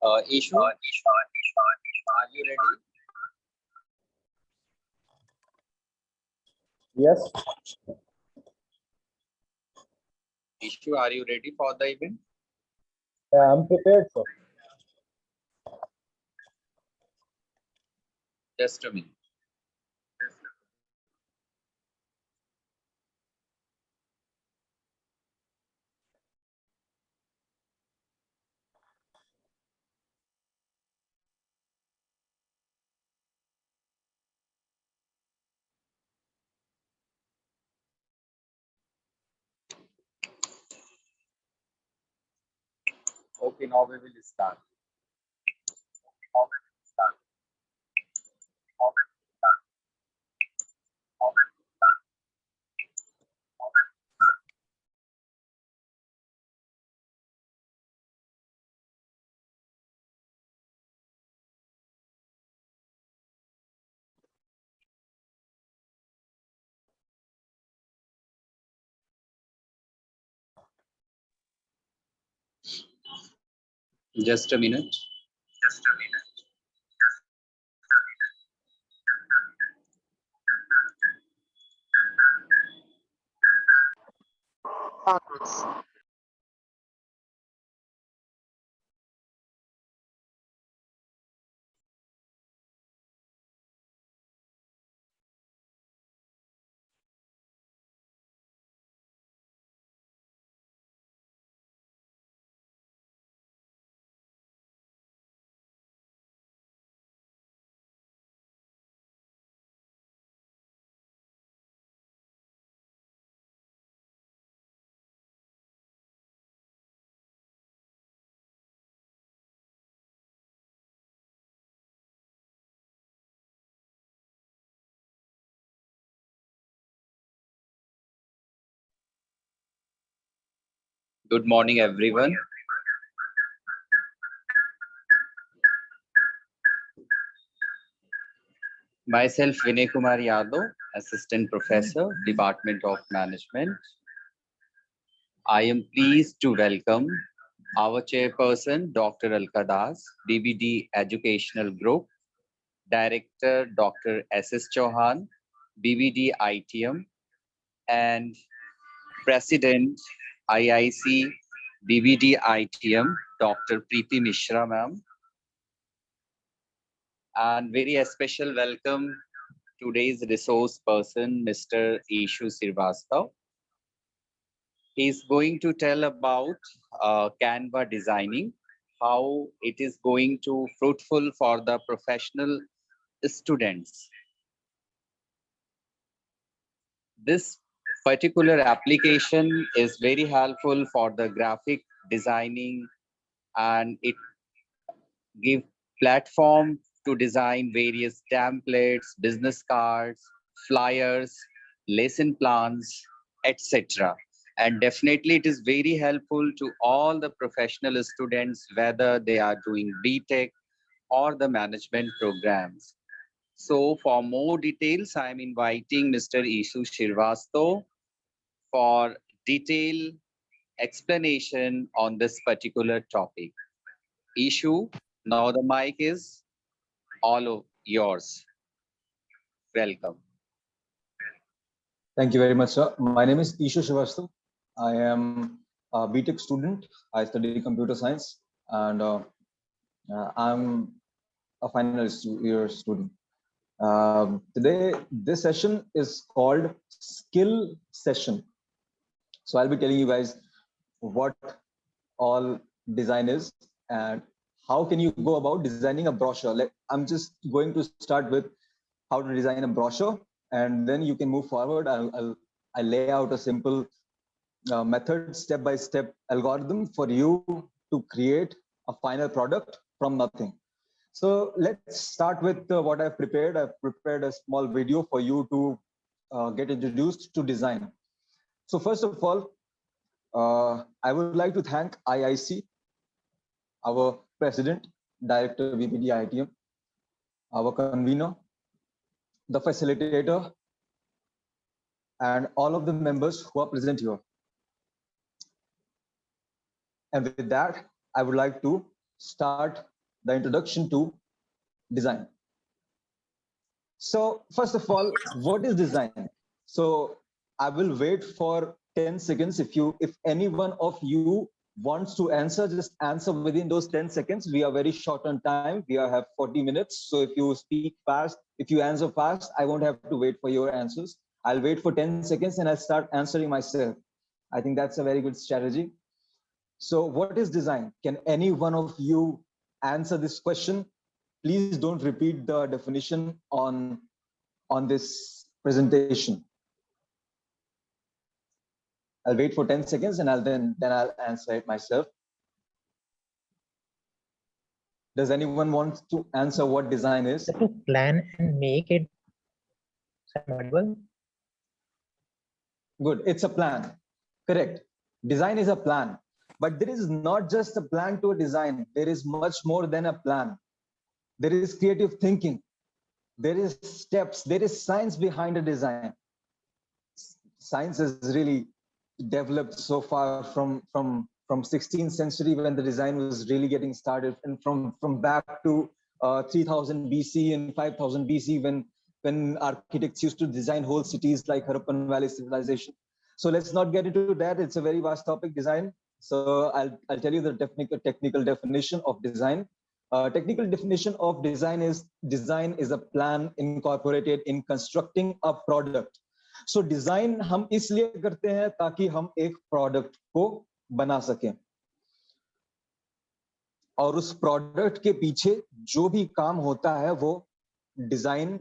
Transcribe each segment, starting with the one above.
Ishu, are you ready? Yes, Ishu, are you ready for the event? I'm prepared, sir. Just a minute. Okay, now we will start. Just a minute. Good morning, everyone. Myself, Vinay Kumar Yadav, Assistant Professor, Department of Management. I am pleased to welcome our Chairperson, Dr. Alka Das, BBD Educational Group, Director, Dr. S.S. Chauhan, BBD ITM, and President, IIC, BBD ITM, Dr. Preeti Mishra, ma'am. And very special welcome today's resource person, Mr. Ishu Srivastava. He's going to tell about Canva designing, how it is going to fruitful for the professional students. This particular application is very helpful for the graphic designing, and it give platform to design various templates, business cards, flyers, lesson plans, etc. And definitely it is very helpful to all the professional students, whether they are doing BTech or the management programs. So for more details, I am inviting Mr. Ishu Srivastava for detailed explanation on this particular topic. Ishu, now the mic is all of yours. Welcome. Thank you very much, sir. My name is Ishu Srivastava. I am a BTech student. I study computer science, and I'm a final year student. Today, this session is called Skill Session. So I'll be telling you guys what all design is and how can you go about designing a brochure. Like, I'm just going to start with how to design a brochure, and then you can move forward. I'll lay out a simple method, step-by-step algorithm for you to create a final product from nothing. So let's start with what I've prepared. I've prepared a small video for you to get introduced to design. So first of all, I would like to thank IIC, our president, director, BBD ITM, our convener, the facilitator, and all of the members who are present here. And with that, I would like to start the introduction to design. So first of all, what is design? So I will wait for 10 seconds. If any one of you wants to answer, just answer within those 10 seconds. We are very short on time. We have 40 minutes. So if you speak fast, if you answer fast, I won't have to wait for your answers. I'll wait for 10 seconds and I'll start answering myself. I think that's a very good strategy. So what is design? Can any one of you answer this question? Please don't repeat the definition on this presentation. I'll wait for 10 seconds and then I'll answer it myself. Does anyone want to answer what design is? To plan and make it audible. Good, it's a plan. Correct. Design is a plan. But there is not just a plan to a design. There is much more than a plan. There is creative thinking. There is steps. There is science behind a design. Science has really developed so far from 16th century when the design was really getting started, and from back to 3000 BC and 5000 BC when architects used to design whole cities like Harappan Valley civilization. So let's not get into that. It's a very vast topic, design. So I'll tell you the technical definition of design. Technical definition of design is a plan incorporated in constructing a product. So design हम इसलिए करते हैं ताकि हम एक product को बना सकें, और उस प्रोडक्ट के पीछे जो भी काम होता है वो डिजाइन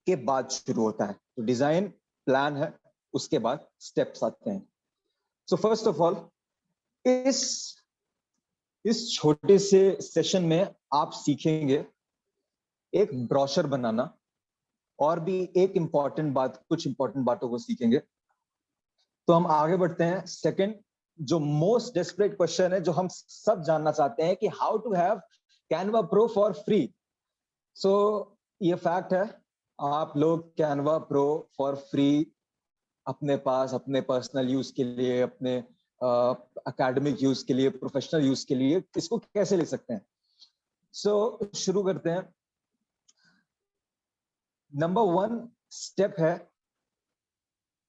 के बाद शुरू होता है. तो डिजाइन प्लान है, उसके बाद स्टेप्स आते हैं. सो फर्स्ट ऑफ ऑल इस छोटे से सेशन में आप सीखेंगे एक ब्रोशर बनाना, और भी कुछ इंपॉर्टेंट बातों को सीखेंगे. तो हम आगे बढ़ते हैं. सेकंड, जो मोस्ट डेस्परेट क्वेश्चन है जो हम सब जानना चाहते हैं कि how to have Canva pro for free. So ये फैक्ट है, आप लोग कैनवा प्रो फॉर फ्री अपने पास, अपने पर्सनल यूज के लिए, अपने एकेडमिक यूज के लिए, प्रोफेशनल यूज के लिए इसको कैसे ले सकते हैं. सो शुरू करते हैं. नंबर 1 स्टेप है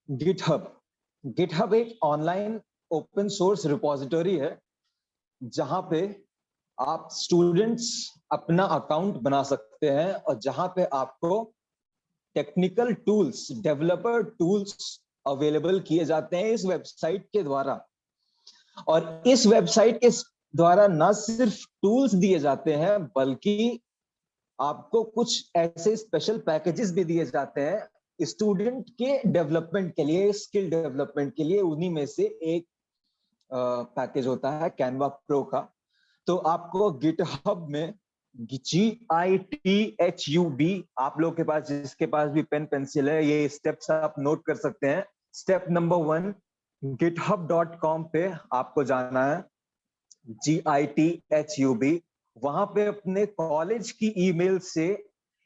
गिटहब. गिटहब एक ऑनलाइन ओपन सोर्स रिपोजिटरी है जहां पे आप स्टूडेंट्स अपना अकाउंट बना सकते हैं, और जहां पे आपको technical tools, developer tools available किए जाते हैं इस वेबसाइट के द्वारा. और इस वेबसाइट के द्वारा ना सिर्फ टूल्स दिए जाते हैं, बल्कि आपको कुछ ऐसे स्पेशल पैकेजेस भी दिए जाते हैं स्टूडेंट के डेवलपमेंट के लिए, स्किल डेवलपमेंट के लिए. उन्हीं में से एक पैकेज होता है कैनवा प्रो का. तो आपको गिटहब में GITHUB, आप लोग के पास जिसके पास भी पेन पेंसिल है, ये स्टेप्स आप नोट कर सकते हैं. स्टेप नंबर 1, github.com पे आपको जाना है, GITHUB. वहां पे अपने कॉलेज की ईमेल से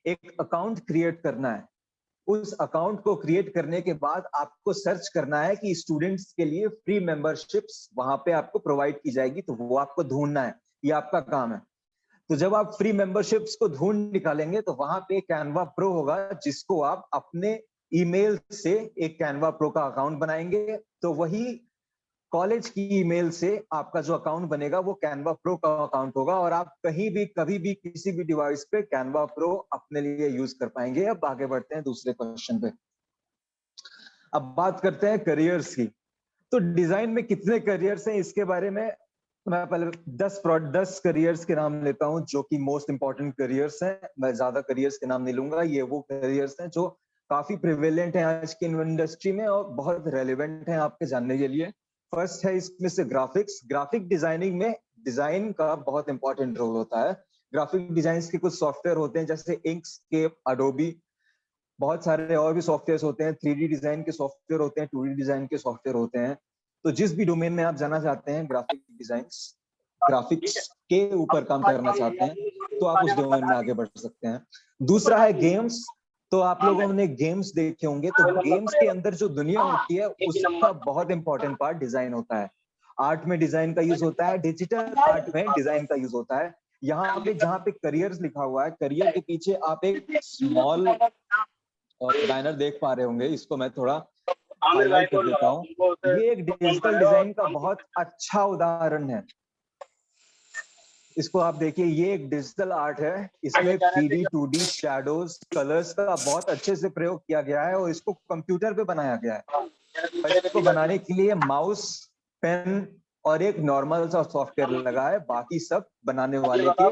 एक अकाउंट क्रिएट करना है. उस अकाउंट को क्रिएट करने के बाद आपको सर्च करना है कि स्टूडेंट्स के लिए फ्री मेंबरशिप्स वहां पे आपको प्रोवाइड की जाएगी, तो वो आपको ढूंढना है. ये आपका काम है. तो जब आप फ्री मेंबरशिप्स को ढूंढ निकालेंगे तो वहां पे कैनवा प्रो होगा, जिसको आप अपने ईमेल से एक कैनवा प्रो का अकाउंट बनाएंगे. तो वही कॉलेज की ईमेल से आपका जो अकाउंट बनेगा वो कैनवा प्रो का अकाउंट होगा, और आप कहीं भी कभी भी किसी भी डिवाइस पे कैनवा प्रो अपने लिए यूज कर पाएंगे. अब आगे बढ़ते हैं दूसरे क्वेश्चन पे. अब बात करते हैं करियर्स की. तो डिजाइन में कितने करियर्स हैं इसके बारे में मैं पहले 10 करियर्स के नाम लेता हूं जो कि मोस्ट इंपॉर्टेंट करियर्स हैं. मैं ज्यादा करियर्स के नाम नहीं लूंगा. ये वो करियर्स हैं जो काफी प्रिवेलेंट हैं आज की इंडस्ट्री में और बहुत रेलेवेंट हैं आपके जानने के लिए. फर्स्ट है इसमें से ग्राफिक्स. ग्राफिक डिजाइनिंग में डिजाइन का बहुत इंपॉर्टेंट रोल होता है. ग्राफिक डिजाइन के कुछ सॉफ्टवेयर होते हैं जैसे इंकस्केप, अडोबी, बहुत सारे और भी सॉफ्टवेयर होते हैं. 3D डिजाइन के सॉफ्टवेयर होते हैं, 2D डिजाइन के सॉफ्टवेयर होते हैं. तो जिस भी डोमेन में आप जाना चाहते हैं, ग्राफिक्स के ऊपर काम करना चाहते हैं, तो आप उस डोमेन में आगे बढ़ सकते हैं. दूसरा है गेम्स. तो आप लोगों ने गेम्स देखे होंगे, तो गेम्स के अंदर जो दुनिया होती है उसका बहुत इंपॉर्टेंट पार्ट डिजाइन होता है. आर्ट में डिजाइन का यूज होता है, डिजिटल आर्ट में डिजाइन का यूज होता है. यहाँ पे जहाँ पे करियर्स लिखा हुआ है, करियर के पीछे आप एक स्मॉल बैनर देख पा रहे होंगे, इसको मैं थोड़ा हाईलाइट कर देता हूँ। ये एक डिजिटल डिजाइन का बहुत अच्छा उदाहरण है। इसको आप देखिए, ये एक डिजिटल आर्ट है, इसमें 3D 2D शैडोज कलर्स का बहुत अच्छे से प्रयोग किया गया है और इसको कंप्यूटर पे बनाया गया है। और इसको बनाने के लिए माउस, पेन और एक नॉर्मल सा सॉफ्टवेयर लगा है, बाकी सब बनाने वाले के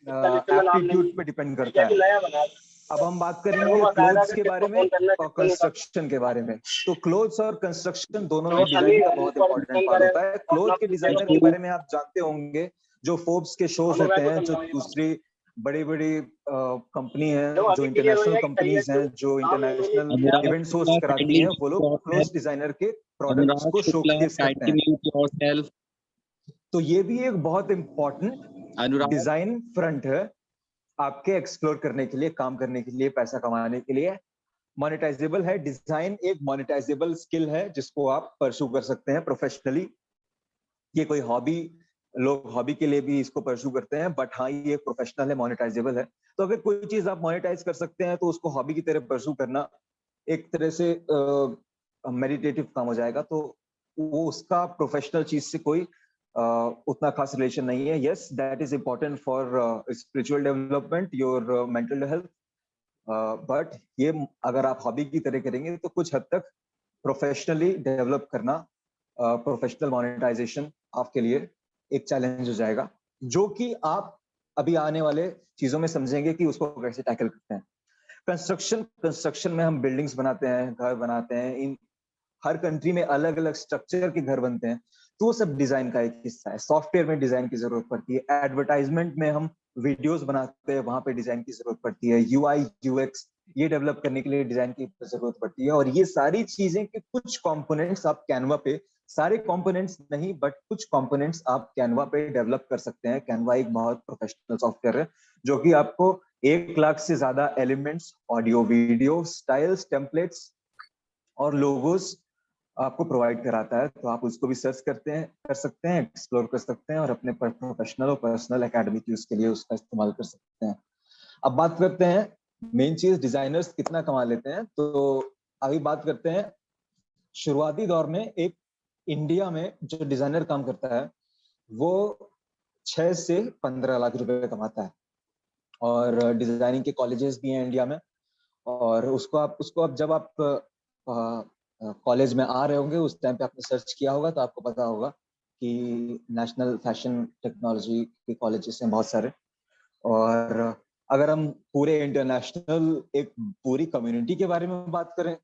एप्टीट्यूड पे डिपेंड करता है। अब हम बात करेंगे क्लोथ्स के बारे में और कंस्ट्रक्शन के बारे में। तो क्लोथ्स और कंस्ट्रक्शन दोनों में डिजाइन का बहुत इंपॉर्टेंट पार्ट होता है। क्लोथ के डिजाइनर के बारे में आप जानते होंगे, जो फोर्ब्स के शोज होते हैं, जो दूसरी बड़ी बड़ी कंपनी है, जो इंटरनेशनल कंपनीज हैं, जो international Anurag events Shukla, host कराती kindly हैं, वो mute लोग yourself. क्लोथ्स डिजाइनर के प्रोडक्ट्स Anurag को Shukla, शोकेस करते kindly हैं। mute yourself. तो ये भी एक बहुत इंपॉर्टेंट Anurag, डिजाइन फ्रंट है आपके एक्सप्लोर करने के लिए, काम करने के लिए, पैसा कमाने के लिए। मोनेटाइजेबल है, डिजाइन एक मोनेटाइजेबल स्किल है जिसको आप परस्यू कर सकते हैं प्रोफेशनली। ये कोई हॉबी, लोग हॉबी के लिए भी इसको परस्यू करते हैं, बट हाँ ये प्रोफेशनल है, मोनेटाइजेबल है। तो अगर कोई चीज आप मोनेटाइज कर सकते हैं तो उसको हॉबी की तरह परस्यू करना एक तरह से मेडिटेटिव काम हो जाएगा। तो वो उसका प्रोफेशनल चीज से कोई उतना खास रिलेशन नहीं है। Yes, that is important for spiritual development, your mental health, but ये अगर आप हॉबी की तरह करेंगे तो कुछ हद तक प्रोफेशनली डेवलप करना, प्रोफेशनल मोनेटाइजेशन आपके लिए एक चैलेंज हो जाएगा, जो कि आप अभी आने वाले चीजों में समझेंगे कि उसको कैसे टैकल करते हैं। कंस्ट्रक्शन में हम बिल्डिंग्स बनाते हैं, घर बनाते हैं, इन हर कंट्री में अलग अलग स्ट्रक्चर के घर बनते हैं, तो वो सब डिजाइन का एक हिस्सा है। सॉफ्टवेयर में डिजाइन की जरूरत पड़ती है, एडवर्टाइजमेंट में हम वीडियोस बनाते हैं, वहां पे डिजाइन की जरूरत पड़ती है, यूआई यूएक्स ये डेवलप करने के लिए डिजाइन की जरूरत पड़ती है। और ये सारी चीजें के कुछ कंपोनेंट्स आप कैनवा पे, सारे कंपोनेंट्स नहीं बट कुछ कंपोनेंट्स आप कैनवा पे डेवलप कर सकते हैं। कैनवा एक बहुत प्रोफेशनल सॉफ्टवेयर है जो कि आपको 1 लाख से ज्यादा elements, audio video styles, templates और लोगोस आपको प्रोवाइड कराता है। तो आप उसको भी सर्च कर सकते हैं, एक्सप्लोर कर सकते हैं और अपने प्रोफेशनल और पर्सनल एकेडमिक यूज के लिए उसका इस्तेमाल कर सकते हैं। अब बात करते हैं मेन चीज, डिजाइनर्स कितना कमा लेते हैं। तो अभी बात करते हैं शुरुआती दौर में एक इंडिया में जो डिजाइनर काम करता है वो 6 से 15 लाख रुपए कमाता है। और डिजाइनिंग के कॉलेजेस भी हैं इंडिया में, और उसको आप जब आप कॉलेज में आ रहे होंगे उस टाइम पे आपने सर्च किया होगा तो आपको पता होगा कि नेशनल फैशन टेक्नोलॉजी के कॉलेजेस हैं बहुत सारे। और अगर हम पूरे इंटरनेशनल एक पूरी कम्युनिटी के बारे में बात करें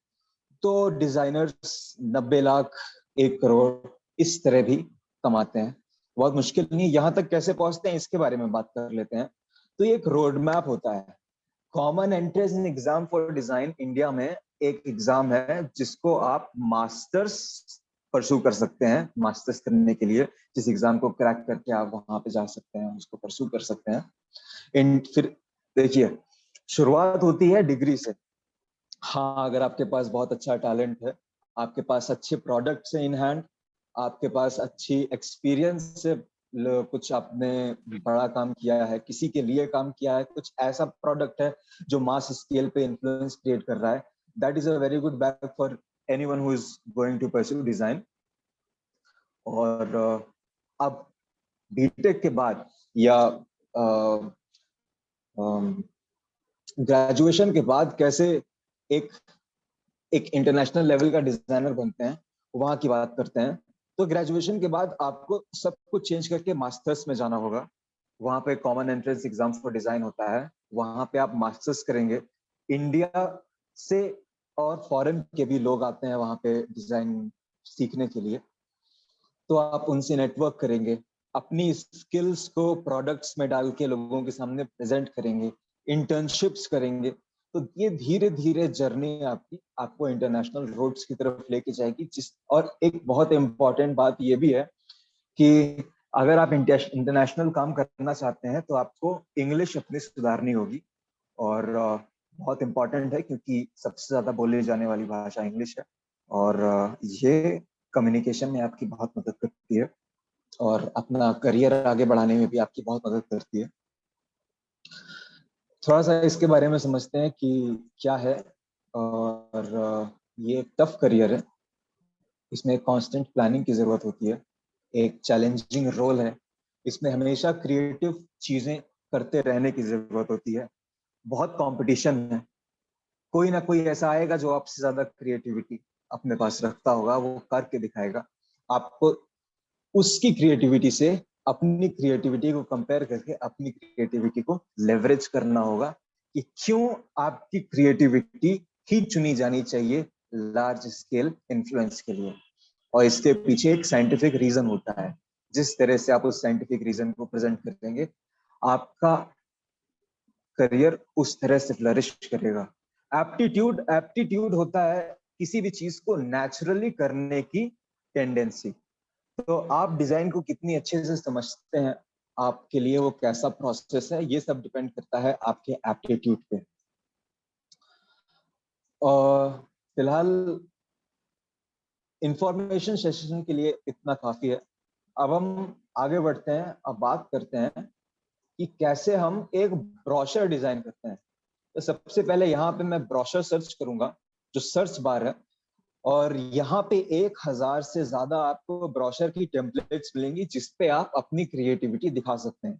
तो डिजाइनर्स 90 लाख, 1 करोड़ इस तरह भी कमाते हैं। बहुत मुश्किल नहीं, यहाँ तक कैसे पहुंचते हैं इसके बारे में बात कर लेते हैं। तो ये एक रोड मैप होता है। Common entrance exam for design India में एक एग्जाम है जिसको आप मास्टर्स परस्यू कर सकते हैं। मास्टर्स करने के लिए जिस एग्जाम को क्रैक करके आप वहां पे जा सकते हैं, उसको परस्यू कर सकते हैं। फिर देखिए, शुरुआत होती है डिग्री से। हाँ, अगर आपके पास बहुत अच्छा टैलेंट है, आपके पास अच्छे प्रोडक्ट्स हैं इन हैंड, आपके पास अच्छी एक्सपीरियंस से कुछ आपने बड़ा काम किया है, किसी के लिए काम किया है, कुछ ऐसा प्रोडक्ट है जो मास स्केल पे इन्फ्लुएंस क्रिएट कर रहा है, that is a very good back for anyone who is going to pursue design. और अब बीटेक के बाद या ग्रेजुएशन के बाद कैसे एक एक इंटरनेशनल लेवल का डिजाइनर बनते हैं, वहां की बात करते हैं। तो ग्रेजुएशन के बाद आपको सब कुछ चेंज करके मास्टर्स में जाना होगा। वहां पे common entrance exam for design होता है, वहां पे आप मास्टर्स करेंगे। इंडिया से और फॉरेन के भी लोग आते हैं वहां पे डिजाइन सीखने के लिए। तो आप उनसे नेटवर्क करेंगे, अपनी स्किल्स को प्रोडक्ट्स में डाल के लोगों के सामने प्रेजेंट करेंगे, इंटर्नशिप्स करेंगे। तो ये धीरे धीरे जर्नी आपकी आपको इंटरनेशनल रोड्स की तरफ लेके जाएगी। और एक बहुत इंपॉर्टेंट बात ये भी है कि अगर आप इंटरनेशनल काम करना चाहते हैं तो आपको इंग्लिश अपनी सुधारनी होगी। और बहुत इंपॉर्टेंट है क्योंकि सबसे ज्यादा बोली जाने वाली भाषा इंग्लिश है, और ये कम्युनिकेशन में आपकी बहुत मदद करती है। और अपना करियर आगे बढ़ाने में भी आपकी बहुत मदद करती है। थोड़ा सा इसके बारे में समझते हैं कि क्या है। और ये टफ करियर है, इसमें कांस्टेंट प्लानिंग की जरूरत होती है, एक चैलेंजिंग रोल है, इसमें हमेशा क्रिएटिव चीजें करते रहने की जरूरत होती है, बहुत कंपटीशन है, कोई ना कोई ऐसा आएगा जो आपसे ज्यादा क्रिएटिविटी अपने पास रखता होगा, वो करके दिखाएगा। आपको उसकी क्रिएटिविटी से अपनी क्रिएटिविटी को कंपेयर करके अपनी क्रिएटिविटी को लेवरेज करना होगा कि क्यों आपकी क्रिएटिविटी ही चुनी जानी चाहिए लार्ज स्केल इन्फ्लुएंस के लिए। और इसके पीछे एक साइंटिफिक रीजन होता है। जिस तरह से आप उस साइंटिफिक रीजन को प्रेजेंट करेंगे, आपका करियर उस तरह से फ्लरिश करेगा। एप्टीट्यूड एप्टीट्यूड होता है किसी भी चीज को नेचुरली करने की टेंडेंसी। तो आप डिजाइन को कितनी अच्छे से समझते हैं, आपके लिए वो कैसा प्रोसेस है, ये सब डिपेंड करता है आपके एप्टीट्यूड पे। और फिलहाल इंफॉर्मेशन सेशन के लिए इतना काफी है। अब हम आगे बढ़ते हैं, अब बात करते हैं कि कैसे हम एक ब्रोशर डिजाइन करते हैं। तो सबसे पहले यहाँ पे मैं ब्रोशर सर्च करूंगा, जो सर्च बार है, और यहाँ पे 1000 से ज्यादा आपको ब्रोशर की टेम्पलेट्स मिलेंगी जिसपे आप अपनी क्रिएटिविटी दिखा सकते हैं।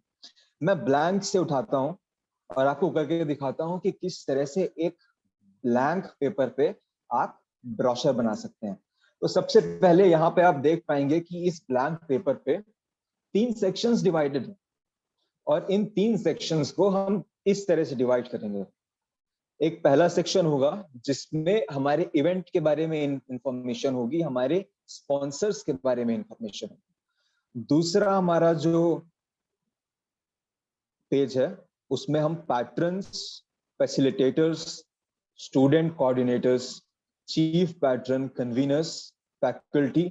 मैं ब्लैंक से उठाता हूँ और आपको करके दिखाता हूँ कि किस तरह से एक ब्लैंक पेपर पे आप ब्रोशर बना सकते हैं। तो सबसे पहले यहाँ पे आप देख पाएंगे कि इस ब्लैंक पेपर पे 3 सेक्शंस डिवाइडेड है, और इन 3 सेक्शंस को हम इस तरह से डिवाइड करेंगे। एक पहला सेक्शन होगा जिसमें हमारे इवेंट के बारे में इंफॉर्मेशन होगी, हमारे स्पॉन्सर्स के बारे में इंफॉर्मेशन होगी। दूसरा हमारा जो पेज है उसमें हम patrons, facilitators, student coordinators, chief patron, conveners, faculty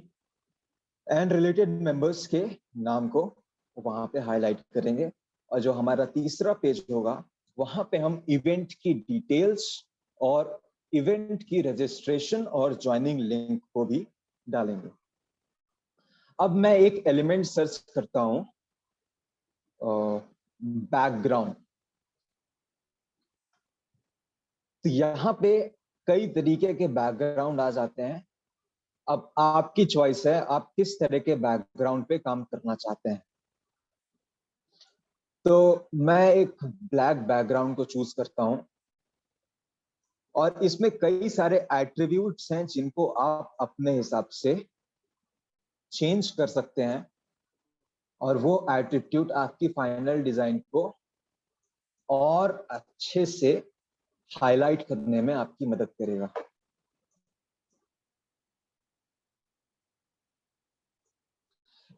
and related members के नाम को वहां पे हाईलाइट करेंगे। और जो हमारा तीसरा पेज होगा वहां पे हम इवेंट की डिटेल्स और इवेंट की रजिस्ट्रेशन और ज्वाइनिंग लिंक को भी डालेंगे। अब मैं एक एलिमेंट सर्च करता हूं, बैकग्राउंड। तो यहाँ पे कई तरीके के बैकग्राउंड आ जाते हैं। अब आपकी चॉइस है, आप किस तरह के बैकग्राउंड पे काम करना चाहते हैं। तो मैं एक ब्लैक बैकग्राउंड को चूज करता हूं, और इसमें कई सारे एट्रीब्यूट्स हैं जिनको आप अपने हिसाब से चेंज कर सकते हैं, और वो एट्रीब्यूट आपकी फाइनल डिजाइन को और अच्छे से हाईलाइट करने में आपकी मदद करेगा।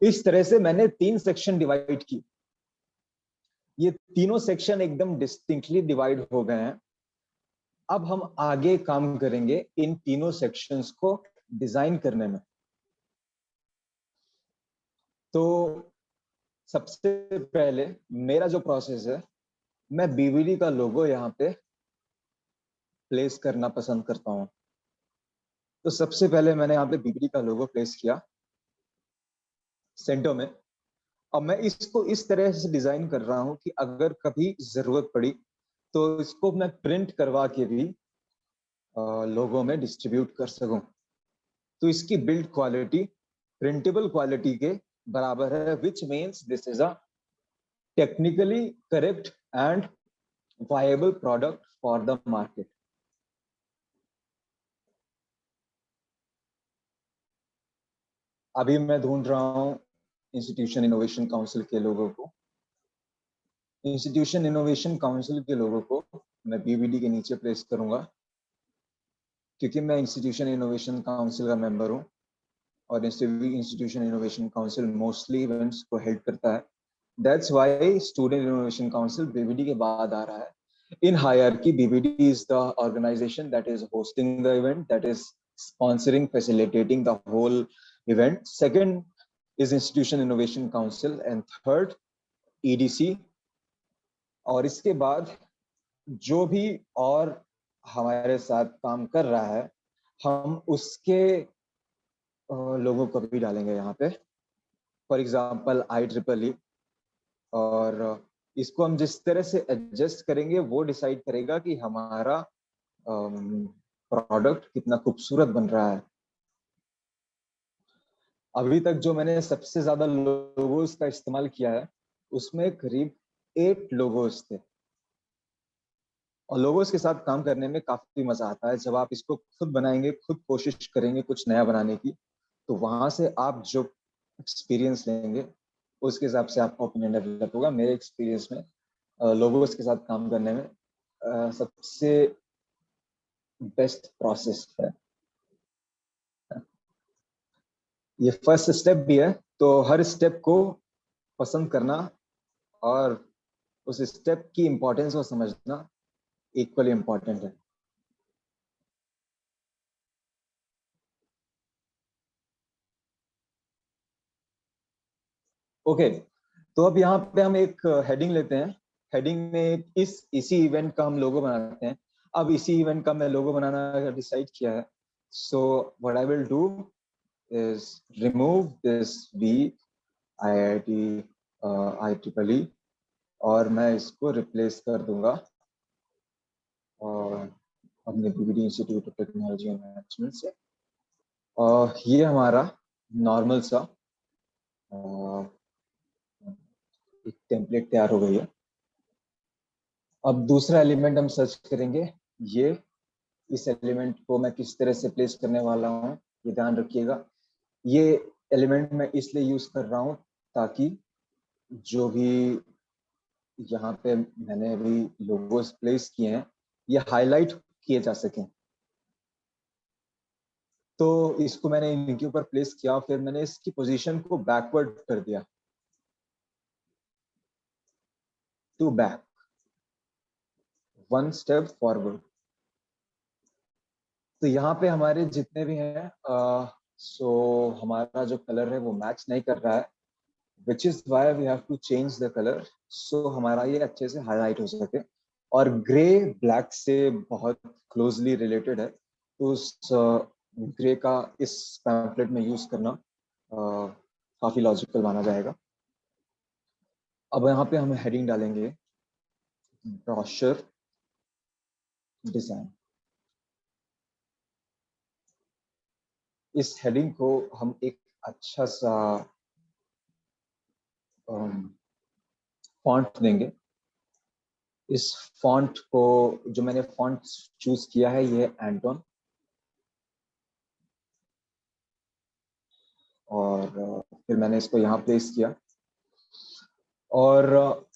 इस तरह से मैंने 3 सेक्शन डिवाइड की। ये तीनों सेक्शन एकदम डिस्टिंक्टली डिवाइड हो गए हैं। अब हम आगे काम करेंगे इन तीनों सेक्शंस को डिजाइन करने में। तो सबसे पहले मेरा जो प्रोसेस है, मैं बीवीडी का लोगो यहाँ पे प्लेस करना पसंद करता हूँ। तो सबसे पहले मैंने यहाँ पे बीवीडी का लोगो प्लेस किया सेंटर में। अब मैं इसको इस तरह से डिजाइन कर रहा हूँ कि अगर कभी जरूरत पड़ी तो इसको मैं प्रिंट करवा के भी लोगों में डिस्ट्रीब्यूट कर सकूं। तो इसकी बिल्ड क्वालिटी प्रिंटेबल क्वालिटी के बराबर है, which means this is a technically correct and viable product for the market. अभी मैं ढूंढ रहा हूँ इंस्टीट्यूशन इनोवेशन काउंसिल के लोगों को। इंस्टीट्यूशन इनोवेशन काउंसिल के लोगों को मैं बीवीडी के नीचे प्लेस करूंगा, क्योंकि मैं इंस्टीट्यूशन इनोवेशन काउंसिल का मेंबर हूँ, और institution innovation council mostly events को हेल्प करता है। That's why student innovation council BVD के बाद आ रहा है। In hierarchy, BBD is the organization that is hosting the event, that is sponsoring, facilitating the whole event. Second is Institution Innovation Council, and third EDC. और इसके बाद जो भी और हमारे साथ काम कर रहा है, हम उसके लोगों को भी डालेंगे यहाँ पे। फॉर एग्जांपल IEEE, और इसको हम जिस तरह से एडजस्ट करेंगे वो डिसाइड करेगा कि हमारा प्रोडक्ट कितना खूबसूरत बन रहा है। अभी तक जो मैंने सबसे ज्यादा लोगोस का इस्तेमाल किया है उसमें करीब 8 लोगोस थे, और लोगोस के साथ काम करने में काफी मजा आता है। जब आप इसको खुद बनाएंगे, खुद कोशिश करेंगे कुछ नया बनाने की, तो वहां से आप जो एक्सपीरियंस लेंगे उसके हिसाब से आपका ओपिनियन डेवलप होगा। मेरे एक्सपीरियंस में लोगोस के साथ काम करने में सबसे बेस्ट प्रोसेस है। ये फर्स्ट स्टेप भी है, तो हर स्टेप को पसंद करना और उस स्टेप की इम्पोर्टेंस को समझना इक्वली इम्पोर्टेंट है। ओके, तो अब यहाँ पे हम एक हेडिंग लेते हैं। हेडिंग में इसी इवेंट का हम लोगो बनाते हैं। अब इसी इवेंट का मैं लोगो बनाना डिसाइड किया है, so what I will do is remove this B IIT IEEE, और मैं इसको रिप्लेस कर दूंगा और अपने BBD institute of technology and management से। और ये हमारा नॉर्मल सा एक टेम्पलेट तैयार हो गई है। अब दूसरा एलिमेंट हम सर्च करेंगे। ये इस एलिमेंट को मैं किस तरह से प्लेस करने वाला हूँ ये ध्यान रखिएगा। ये एलिमेंट मैं इसलिए यूज कर रहा हूँ ताकि जो भी यहाँ पे मैंने अभी लोगोस प्लेस किए हैं ये हाईलाइट किए जा सकें। तो इसको मैंने इनके ऊपर प्लेस किया, फिर मैंने इसकी पोजीशन को बैकवर्ड कर दिया, two back, one step forward. तो यहाँ पे हमारे जितने भी हैं सो हमारा जो कलर है वो मैच नहीं कर रहा है, which is why we have to change the colour, so हमारा ये अच्छे से हाईलाइट हो सके। और ग्रे ब्लैक से बहुत क्लोजली रिलेटेड है, तो उस ग्रे का इस पैम्फलेट में यूज करना काफी लॉजिकल माना जाएगा। अब यहाँ पे हम हेडिंग डालेंगे ब्रोशर डिजाइन। इस हेडिंग को हम एक अच्छा सा फॉन्ट देंगे। इस फॉन्ट को, जो मैंने फॉन्ट चूज किया है ये एंटोन, और फिर मैंने इसको यहाँ प्लेस किया। और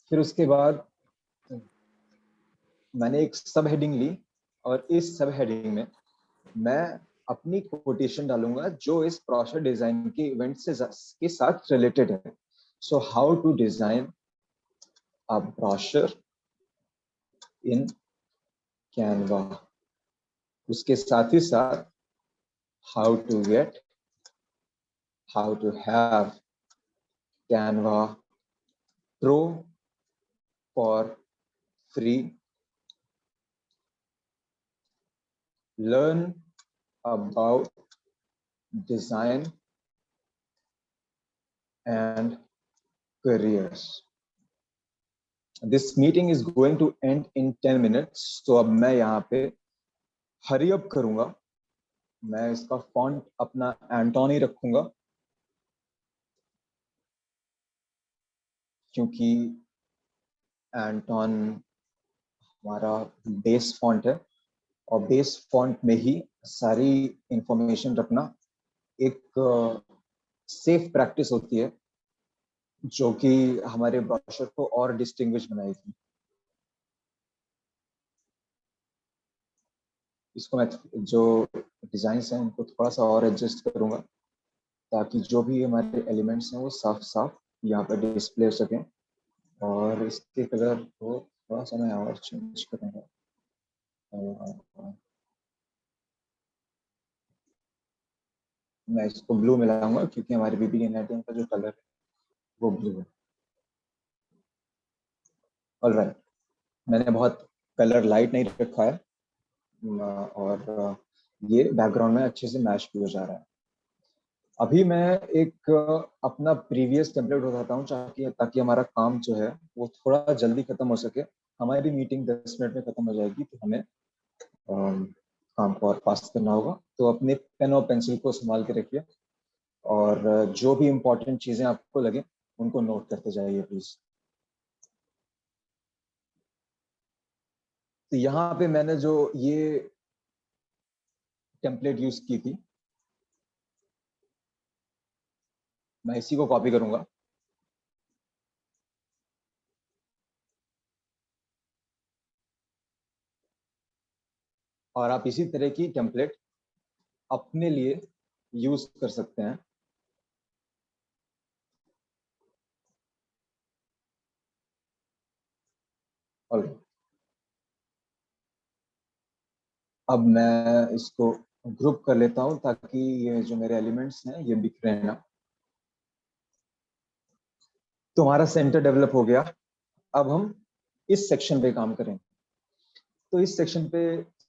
फिर उसके बाद मैंने एक सब हेडिंग ली, और इस सब हेडिंग में मैं अपनी कोटेशन डालूंगा जो इस ब्रोशर डिजाइन के इवेंट से के साथ रिलेटेड है। So how to design a brochure in Canva. उसके साथ ही साथ how to get, how to have Canva pro for free, learn about design and careers. This meeting is going to end in 10 minutes, तो अब मैं यहाँ पे hurry up करूंगा। मैं इसका फॉन्ट अपना एंटोन ही रखूंगा, क्योंकि एंटोन हमारा बेस फॉन्ट है, और बेस फॉन्ट में ही सारी इंफॉर्मेशन रखना एक सेफ प्रैक्टिस होती है, जो कि हमारे ब्रोशर को और डिस्टिंग्विश बनाएगी। इसको मैं जो डिजाइन्स हैं उनको थोड़ा सा और एडजस्ट करूंगा, ताकि जो भी हमारे एलिमेंट्स हैं वो साफ साफ यहाँ पर डिस्प्ले हो सकें। और इसके कलर को थोड़ा सा मैं और चेंज करूंगा। मैं इसको ब्लू में लाऊंगा, क्योंकि हमारे BBD नेटिंग का जो कलर है वो ब्लू है। ऑलराइट, मैंने बहुत कलर लाइट नहीं रखा है, और ये बैकग्राउंड में अच्छे से मैच भी हो जा रहा है। अभी मैं एक अपना प्रीवियस टेम्पलेट उठाता हूँ ताकि ताकि हमारा काम जो है वो थोड़ा जल्दी खत्म हो सके। हमारी मीटिंग 10 मिनट में खत्म हो जाएगी, तो हमें काम को और फास्ट करना होगा। तो अपने पेन और पेंसिल को संभाल के रखिए, और जो भी इम्पोर्टेंट चीजें आपको लगे उनको नोट करते जाइए प्लीज। तो यहाँ पे मैंने जो ये टेम्पलेट यूज की थी, मैं इसी को कॉपी करूंगा। और आप इसी तरह की टेम्पलेट अपने लिए यूज कर सकते हैं। और अब मैं इसको ग्रुप कर लेता हूं ताकि ये जो मेरे एलिमेंट्स हैं ये बिखरे ना। तो हमारा सेंटर डेवलप हो गया। अब हम इस सेक्शन पे काम करें। तो इस सेक्शन पे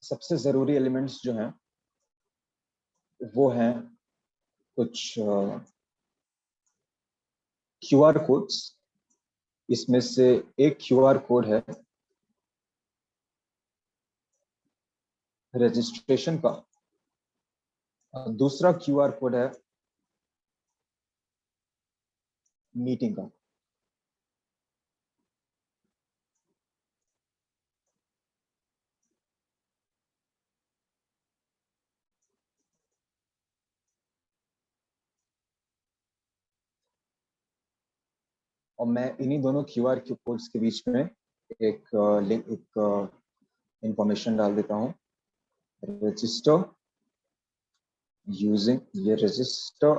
सबसे जरूरी एलिमेंट्स जो हैं वो हैं कुछ क्यूआर कोड्स। इसमें से एक क्यूआर कोड है रजिस्ट्रेशन का, दूसरा क्यूआर कोड है मीटिंग का। और मैं इन्हीं दोनों क्यूआर कोड्स के बीच में एक लिंक, एक इंफॉर्मेशन डाल देता हूँ। रजिस्टर using ये register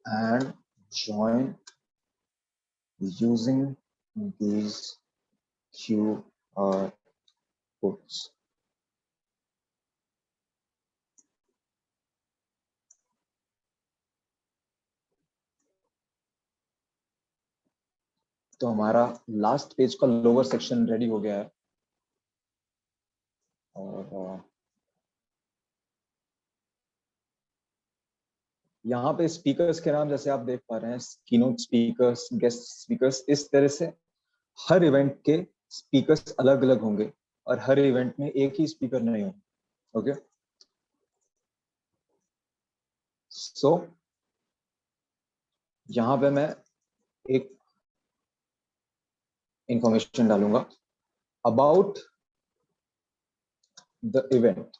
and join using these QR codes। तो हमारा लास्ट पेज का लोअर सेक्शन रेडी हो गया है। और यहाँ पे स्पीकर्स के नाम जैसे आप देख पा रहे हैं, कीनोट स्पीकर्स, गेस्ट स्पीकर्स, इस तरह से हर इवेंट के स्पीकर्स अलग अलग होंगे और हर इवेंट में एक ही स्पीकर नहीं होगा। ओके, सो यहाँ पे मैं एक इंफॉर्मेशन डालूंगा अबाउट द इवेंट।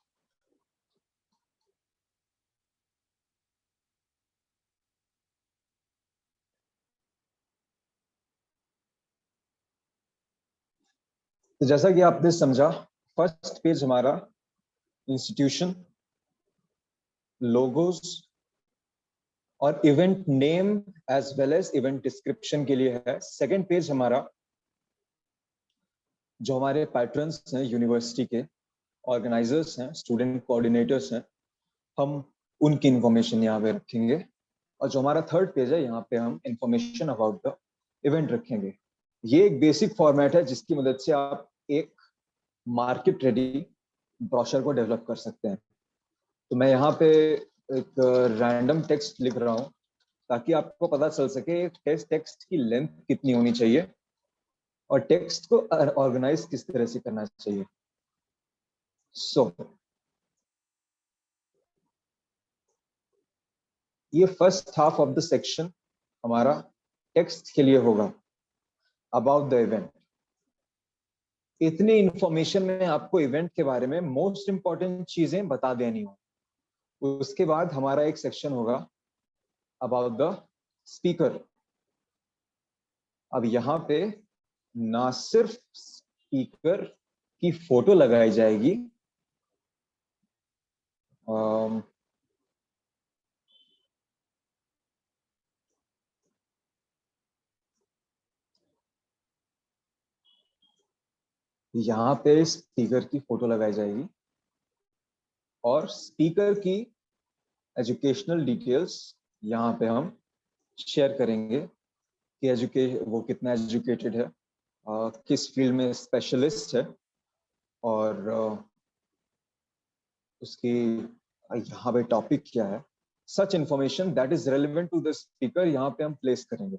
तो जैसा कि आपने समझा, फर्स्ट पेज हमारा इंस्टीट्यूशन, लोगोज और event name as well as event description के लिए है। सेकंड पेज हमारा जो हमारे पैटर्न्स हैं, यूनिवर्सिटी के ऑर्गेनाइजर्स हैं, स्टूडेंट कोऑर्डिनेटर्स हैं, हम उनकी इंफॉर्मेशन यहाँ पे रखेंगे। और जो हमारा थर्ड पेज है, यहाँ पे हम इंफॉर्मेशन अबाउट द इवेंट रखेंगे। ये एक बेसिक फॉर्मेट है जिसकी मदद से आप एक मार्केट रेडी ब्रोशर को डेवलप कर सकते हैं। तो मैं यहाँ पे एक रैंडम टेक्स्ट लिख रहा हूँ ताकि आपको पता चल सके टेक्स्ट की लेंथ कितनी होनी चाहिए और टेक्स्ट को ऑर्गेनाइज किस तरह से करना चाहिए। सो ये first half of the section हमारा टेक्स्ट के लिए होगा अबाउट द इवेंट। इतनी इंफॉर्मेशन में आपको इवेंट के बारे में मोस्ट इंपॉर्टेंट चीजें बता देनी हो। उसके बाद हमारा एक सेक्शन होगा अबाउट द स्पीकर। अब यहाँ पे ना सिर्फ स्पीकर की फोटो लगाई जाएगी, यहाँ पे स्पीकर की फोटो लगाई जाएगी और स्पीकर की एजुकेशनल डिटेल्स यहाँ पे हम शेयर करेंगे कि वो कितना एजुकेटेड है, किस फील्ड में स्पेशलिस्ट है, और उसकी यहाँ पे टॉपिक क्या है, such information that is relevant to the speaker यहाँ पे हम place करेंगे।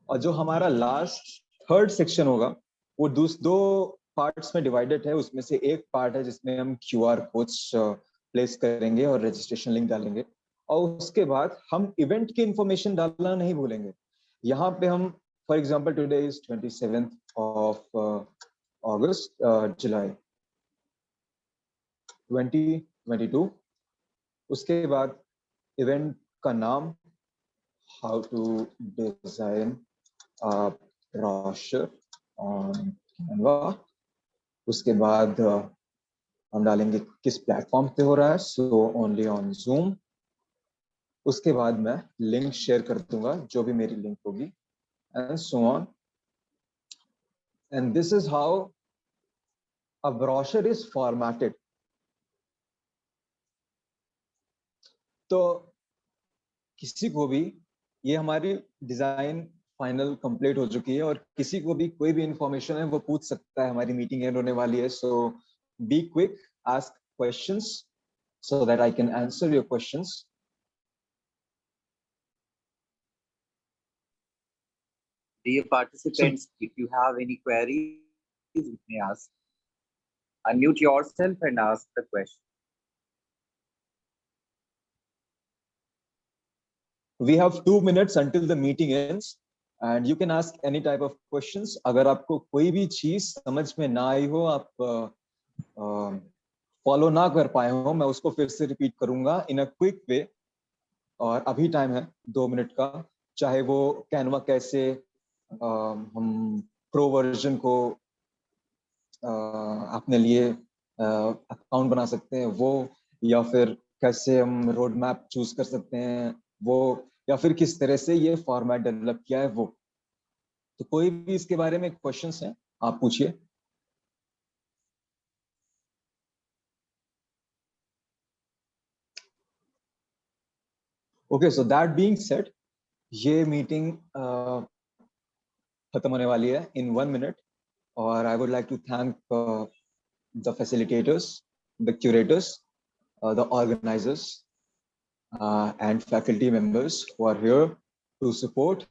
और जो हमारा लास्ट थर्ड सेक्शन होगा वो दो पार्ट्स में डिवाइडेड है। उसमें से एक पार्ट है जिसमें हम QR कोड्स प्लेस करेंगे और रजिस्ट्रेशन लिंक डालेंगे, और उसके बाद हम इवेंट की इंफॉर्मेशन डालना नहीं भूलेंगे। यहाँ पे हम for example today is 27th of August, July 2022। उसके बाद इवेंट का नाम, how to design brochure on Canva. उसके बाद हम डालेंगे किस प्लेटफॉर्म पे हो रहा है, सो ओनली ऑन Zoom। उसके बाद मैं लिंक शेयर कर दूंगा, जो भी मेरी लिंक होगी, and so on. And this is how a brochure is formatted. तो किसी को भी, ये हमारी डिजाइन फाइनल कंप्लीट हो चुकी है, और किसी को भी कोई भी इंफॉर्मेशन है वो पूछ सकता है। हमारी मीटिंग एंड होने वाली है, so be quick, ask questions so that I can answer your questions. Dear participants, if you have any queries, you may ask. Unmute yourself and ask the question. We have 2 minutes until the meeting ends, and you can ask any type of questions. अगर आपको कोई भी चीज समझ में ना आई हो, आप फॉलो ना कर पाए हो, मैं उसको फिर से रिपीट करूंगा इन अ क्विक वे। और अभी टाइम है 2 मिनट का। चाहे वो कैनवा कैसे हम प्रो वर्जन को अपने लिए अकाउंट बना सकते हैं वो, या फिर कैसे हम रोड मैप चूज कर सकते हैं वो, या फिर किस तरह से ये फॉर्मेट डेवलप किया है वो। तो कोई भी इसके बारे में क्वेश्चंस हैं, आप पूछिए। Okay, so that being said, ये मीटिंग खत्म होने वाली है इन 1 मिनट, और I would like to thank the facilitators, the curators, the organizers, and faculty members who are here to support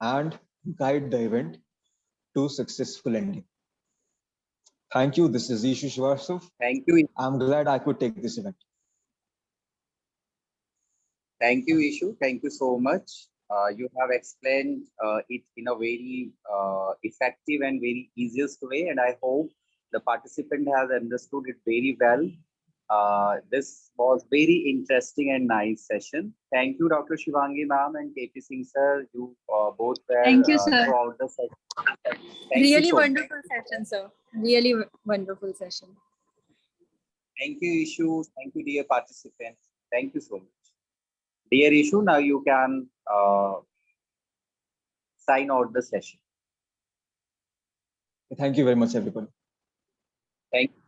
and guide the event to successful ending. Thank you. This is Ishu Srivastava. Thank you. I'm glad I could take this event. Thank you, Ishu. Thank you so much. You have explained it in a very effective and very easiest way, and I hope the participant has understood it very well. This was very interesting and nice session. Thank you, Dr. Shivangi ma'am and KP Singh sir. You both were Thank you, sir. throughout the session. Thank Really you so wonderful session, sir. Really wonderful session. Thank you, Ishu. Thank you, dear participants. Thank you so much. Dear Ishu, now you can sign out the session. Thank you very much, everybody. Thank you.